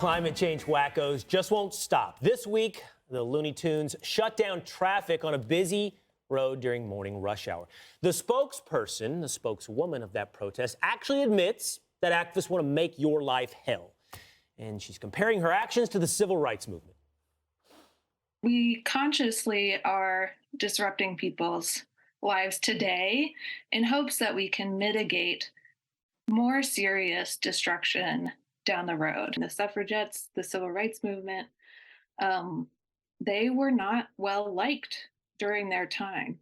Climate change wackos just won't stop. This week, the Looney Tunes shut down traffic on a busy road during morning rush hour. The spokesperson, the spokeswoman of that protest, actually admits that activists want to make your life hell. And she's comparing her actions to the civil rights movement. We consciously are disrupting people's lives today in hopes that we can mitigate more serious destruction down the road. The suffragettes, the civil rights movement, they were not well liked during their time.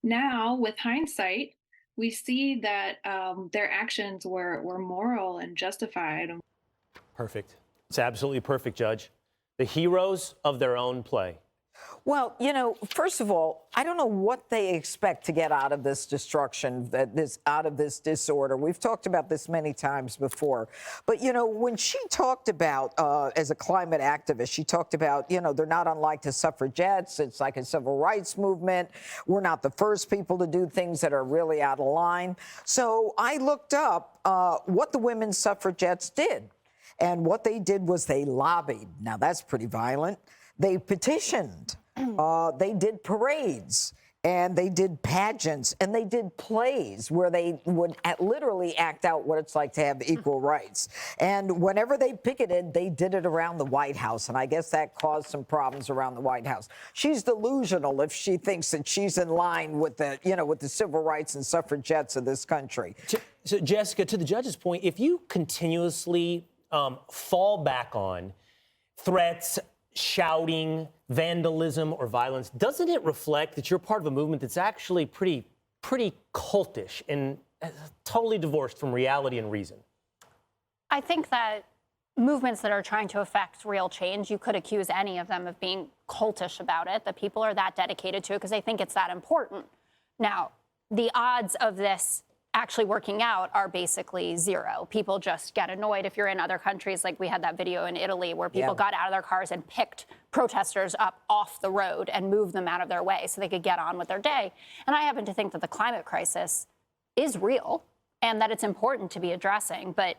Now, with hindsight, we see that their actions were moral and justified. Perfect. It's absolutely perfect, Judge. The heroes of their own play. Well, you know, first of all, I don't know what they expect to get out of this destruction, out of this disorder. We've talked about this many times before. But, you know, when she talked about, as a climate activist, she talked about, you know, they're not unlike the suffragettes. It's like a civil rights movement. We're not the first people to do things that are really out of line. So I looked up what the women's suffragettes did. And what they did was they lobbied. Now, that's pretty violent. They petitioned. They did parades, and they did pageants, and they did plays where they would literally act out what it's like to have equal rights. And whenever they picketed, they did it around the White House, and I guess that caused some problems around the White House. She's delusional if she thinks that she's in line with the, you know, with the civil rights and suffragettes of this country. So, Jessica, to the judge's point, if you continuously fall back on threats, shouting, vandalism, or violence, doesn't it reflect that you're part of a movement that's actually pretty cultish and totally divorced from reality and reason? I think that movements that are trying to affect real change, you could accuse any of them of being cultish about it, that people are that dedicated to it because they think it's that important. Now, the odds of this actually working out are basically zero. People just get annoyed. If you're in other countries, like we had that video in Italy where people got out of their cars and picked protesters up off the road and moved them out of their way so they could get on with their day. And I happen to think that the climate crisis is real and that it's important to be addressing. But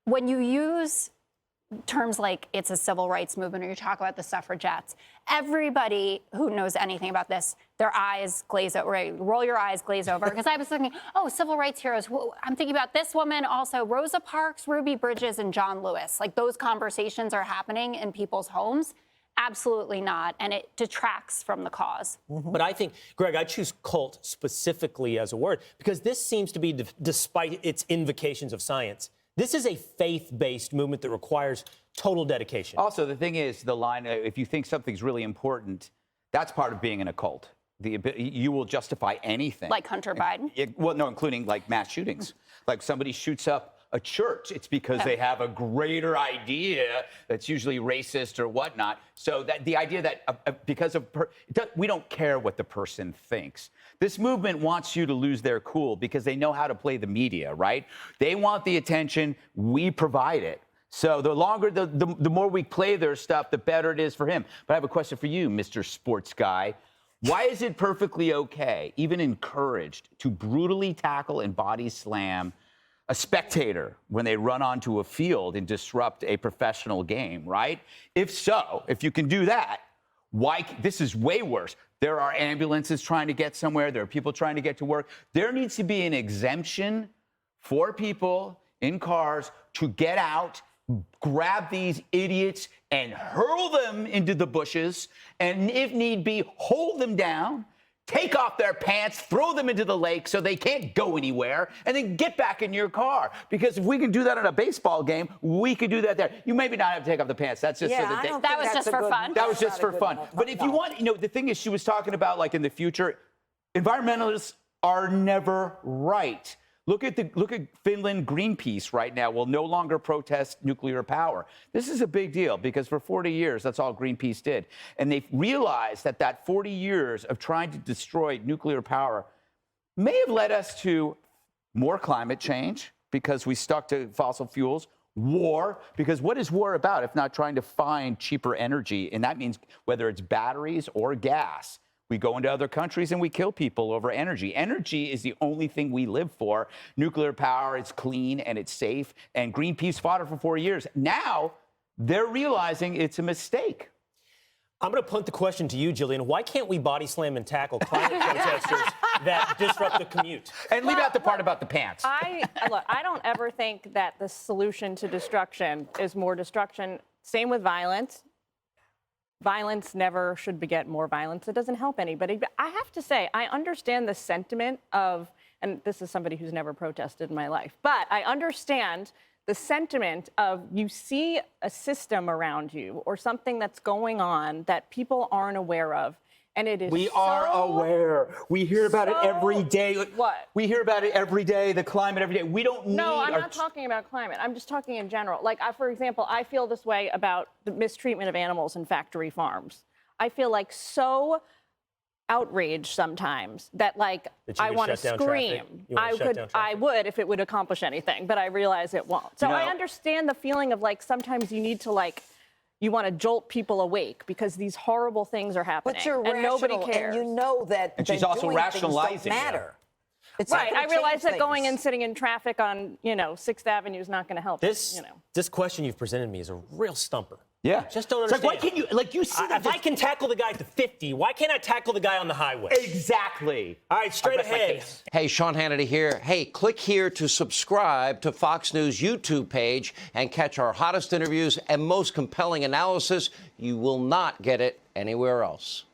when you use terms like it's a civil rights movement or you talk about the suffragettes, everybody who knows anything about this, their eyes glaze over, right? Roll your eyes, glaze over. Because I was thinking, oh, civil rights heroes. I'm thinking about this woman, also Rosa Parks, Ruby Bridges, and John Lewis. Like those conversations are happening in people's homes. Absolutely not. And it detracts from the cause. But I think, Greg, I choose cult specifically as a word because this seems to be, despite its invocations of science, this is a faith-based movement that requires total dedication. Also, the thing is, the line, if you think something's really important, that's part of being in a cult. You will justify anything. Like Hunter Biden? Well, no, including like mass shootings. Like somebody shoots up a church, it's because they have a greater idea that's usually racist or whatnot. So that the idea that because of we don't care what the person thinks. This movement wants you to lose their cool because they know how to play the media, right? They want the attention, we provide it. So the longer, the more we play their stuff, the better it is for him. But I have a question for you, Mr. Sports Guy. Why is it perfectly okay, even encouraged, to brutally tackle and body slam a spectator when they run onto a field and disrupt a professional game, right? If so, if you can do that, why? This is way worse. There are ambulances trying to get somewhere. There are people trying to get to work. There needs to be an exemption for people in cars to get out, grab these idiots and hurl them into the bushes, and if need be, hold them down, take off their pants, throw them into the lake so they can't go anywhere, and then get back in your car. Because if we can do that at a baseball game, we could do that there. You maybe not have to take off the pants. That's just so that that was just for fun. That was just for fun. But if you want, you know, the thing is, she was talking about, like, in the future, environmentalists are never right. Look at Finland. Greenpeace right now will no longer protest nuclear power. This is a big deal because for 40 years, that's all Greenpeace did. And they've realized that 40 years of trying to destroy nuclear power may have led us to more climate change because we stuck to fossil fuels, war, because what is war about if not trying to find cheaper energy? And that means whether it's batteries or gas. We go into other countries and we kill people over energy. Energy is the only thing we live for. Nuclear power, it's clean and it's safe. And Greenpeace fought it for 4 years. Now they're realizing it's a mistake. I'm going to punt the question to you, Jillian. Why can't we body slam and tackle climate protesters that disrupt the commute? And leave out the part about the pants. Look, I don't ever think that the solution to destruction is more destruction. Same with violence. Violence never should beget more violence. It doesn't help anybody. But I have to say, I understand the sentiment of, and this is somebody who's never protested in my life, but I understand the sentiment of you see a system around you or something that's going on that people aren't aware of. And it is We are aware. We hear about it every day. What? We hear about it every day, the climate every day. We don't need No, I'm not talking about climate. I'm just talking in general. Like, for example, I feel this way about the mistreatment of animals in factory farms. I feel like so outraged sometimes that, like, I want to scream. I would if it would accomplish anything, but I realize it won't. So I understand the feeling of, like, sometimes you need to, like, you want to jolt people awake because these horrible things are happening. But you're and nobody rational, cares. and you know that. And she's also rationalizing don't matter. It's Right. not I gonna realize change that going things. and sitting in traffic on, 6th Avenue is not going to help. This question you've presented me is a real stumper. Yeah. Just don't It's understand. like, why can't you, like, you see If I can tackle the guy at the 50, why can't I tackle the guy on the highway? Exactly. All right, straight ahead. Hey, Sean Hannity here. Hey, click here to subscribe to Fox News YouTube page and catch our hottest interviews and most compelling analysis. You will not get it anywhere else.